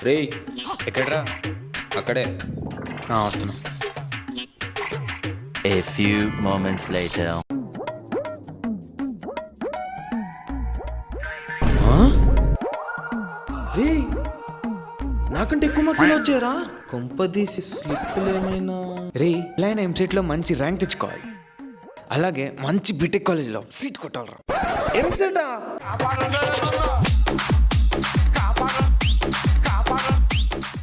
రేయ్ ఎక్కడ్రా? అక్కడే. వస్తున్నా. A few moments later. రే నాకంటే ఎక్కువ మార్క్స్ ఎలా వచ్చారా? కొంపదీసి స్లిప్పులు ఏమైనా? రే ఇలా ఎంసెట్లో మంచి ర్యాంక్ తెచ్చుకోవాలి, అలాగే మంచి బీటెక్ కాలేజీలో సీట్ కొట్టాలరా. ఎంసెటా